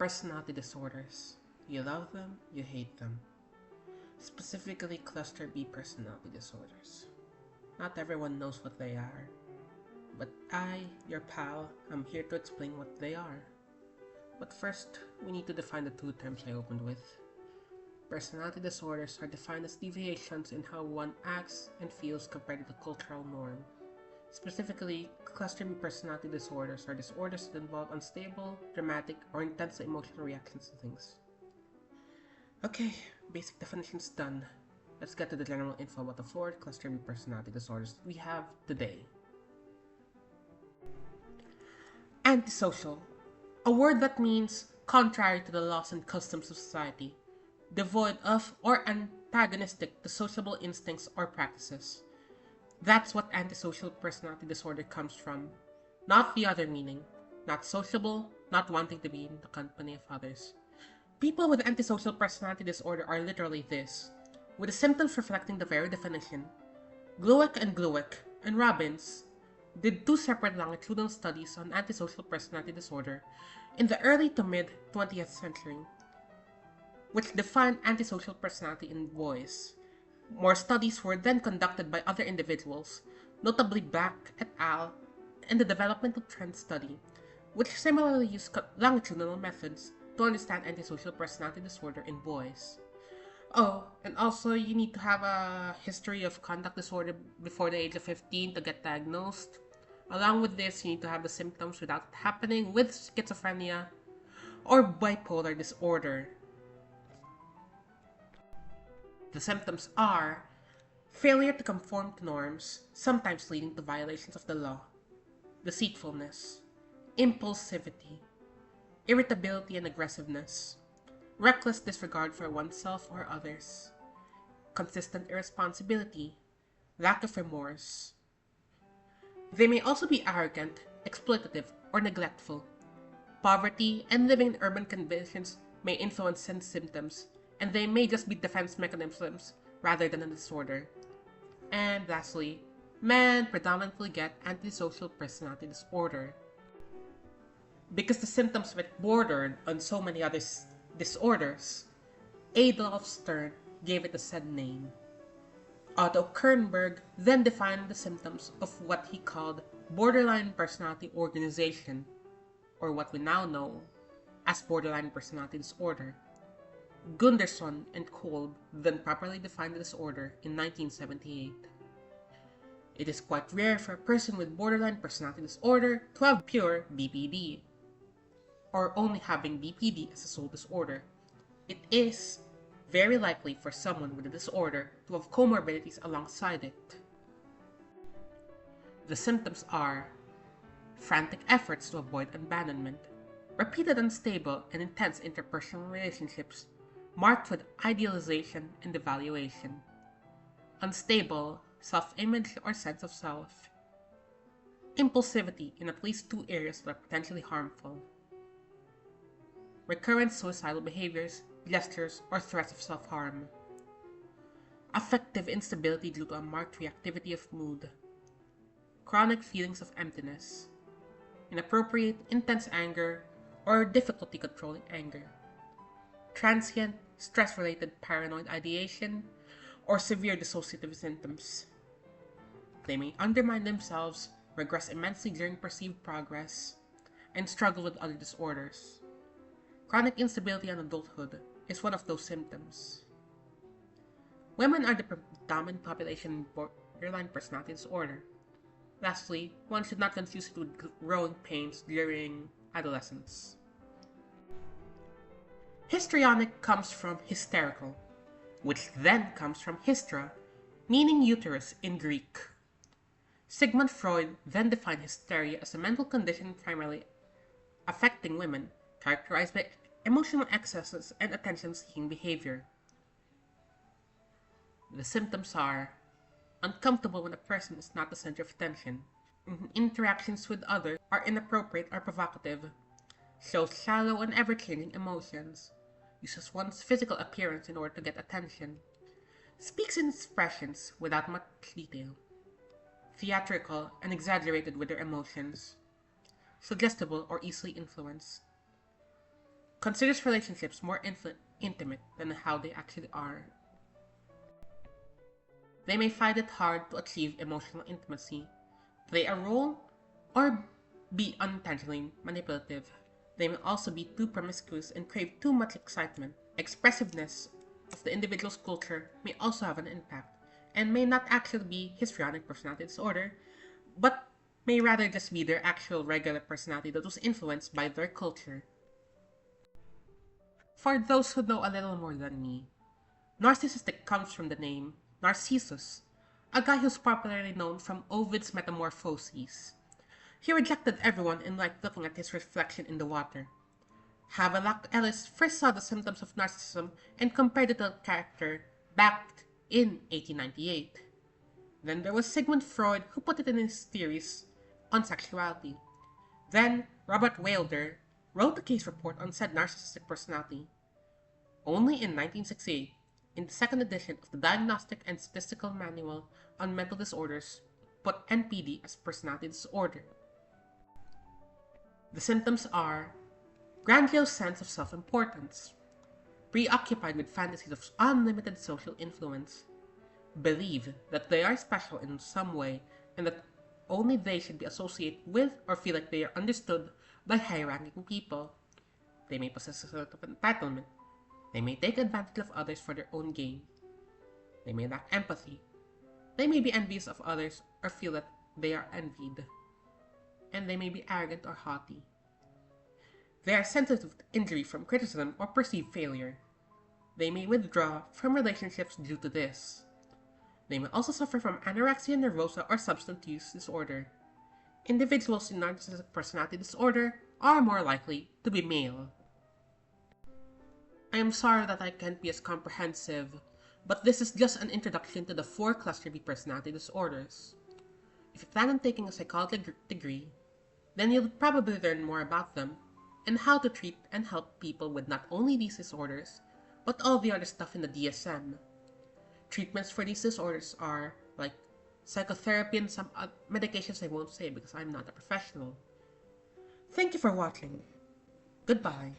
Personality disorders. You love them, you hate them. Specifically cluster B personality disorders. Not everyone knows what they are, but I, your pal, am here to explain what they are. But first, we need to define the two terms I opened with. Personality disorders are defined as deviations in how one acts and feels compared to the cultural norm. Specifically, cluster B personality disorders are disorders that involve unstable, dramatic, or intense emotional reactions to things. Okay, basic definitions done. Let's get to the general info about the four cluster B personality disorders we have today. Antisocial. A word that means contrary to the laws and customs of society, devoid of or antagonistic to sociable instincts or practices. That's what antisocial personality disorder comes from, not the other meaning, not sociable, not wanting to be in the company of others. People with antisocial personality disorder are literally this, with the symptoms reflecting the very definition. Glueck and Robbins did two separate longitudinal studies on antisocial personality disorder in the early to mid 20th century, which defined antisocial personality in boys. More studies were then conducted by other individuals, notably Bach et al. In the developmental trend study, which similarly used longitudinal methods to understand antisocial personality disorder in boys. Oh, and also you need to have a history of conduct disorder before the age of 15 to get diagnosed. Along with this, you need to have the symptoms without it happening with schizophrenia or bipolar disorder. The symptoms are failure to conform to norms, sometimes leading to violations of the law, deceitfulness, impulsivity, irritability and aggressiveness, reckless disregard for oneself or others, consistent irresponsibility, lack of remorse. They may also be arrogant, exploitative, or neglectful. Poverty and living in urban conditions may influence sense symptoms, and they may just be defense mechanisms rather than a disorder. And lastly, men predominantly get antisocial personality disorder. Because the symptoms were bordered on so many other disorders, Adolf Stern gave it a said name. Otto Kernberg then defined the symptoms of what he called borderline personality organization, or what we now know as borderline personality disorder. Gunderson and Kolb then properly defined the disorder in 1978. It is quite rare for a person with borderline personality disorder to have pure BPD, or only having BPD as a sole disorder. It is very likely for someone with a disorder to have comorbidities alongside it. The symptoms are frantic efforts to avoid abandonment, repeated unstable and intense interpersonal relationships marked with idealization and devaluation, unstable self-image or sense of self, impulsivity in at least two areas that are potentially harmful, recurrent suicidal behaviors, gestures, or threats of self-harm, affective instability due to a marked reactivity of mood, chronic feelings of emptiness, inappropriate, intense anger, or difficulty controlling anger, transient, stress-related paranoid ideation, or severe dissociative symptoms. They may undermine themselves, regress immensely during perceived progress, and struggle with other disorders. Chronic instability in adulthood is one of those symptoms. Women are the predominant population in borderline personality disorder. Lastly, one should not confuse it with growing pains during adolescence. Histrionic comes from hysterical, which then comes from hystra, meaning uterus in Greek. Sigmund Freud then defined hysteria as a mental condition primarily affecting women, characterized by emotional excesses and attention-seeking behavior. The symptoms are uncomfortable when a person is not the center of attention, interactions with others are inappropriate or provocative, shows shallow and ever-changing emotions, uses one's physical appearance in order to get attention, speaks in expressions without much detail, theatrical and exaggerated with their emotions, suggestible or easily influenced, considers relationships more intimate than how they actually are. They may find it hard to achieve emotional intimacy, play a role, or be unintentionally manipulative. They may also be too promiscuous and crave too much excitement. Expressiveness of the individual's culture may also have an impact, and may not actually be histrionic personality disorder, but may rather just be their actual regular personality that was influenced by their culture. For those who know a little more than me, narcissistic comes from the name Narcissus, a guy who's popularly known from Ovid's Metamorphoses. He rejected everyone and liked looking at his reflection in the water. Havelock Ellis first saw the symptoms of narcissism and compared it to a character Bach in 1898. Then there was Sigmund Freud who put it in his theories on sexuality. Then Robert Wilder wrote a case report on said narcissistic personality. Only in 1968, in the second edition of the Diagnostic and Statistical Manual on Mental Disorders, put NPD as personality disorder. The symptoms are grandiose sense of self-importance, preoccupied with fantasies of unlimited social influence, believe that they are special in some way and that only they should be associated with or feel like they are understood by high-ranking people. They may possess a sort of entitlement. They may take advantage of others for their own gain. They may lack empathy. They may be envious of others or feel that they are envied. And they may be arrogant or haughty. They are sensitive to injury from criticism or perceived failure. They may withdraw from relationships due to this. They may also suffer from anorexia nervosa or substance use disorder. Individuals in narcissistic personality disorder are more likely to be male. I am sorry that I can't be as comprehensive, but this is just an introduction to the 4 cluster B personality disorders. If you plan on taking a psychology degree, then you'll probably learn more about them and how to treat and help people with not only these disorders, but all the other stuff in the DSM. Treatments for these disorders are like psychotherapy and some medications I won't say because I'm not a professional. Thank you for watching. Goodbye.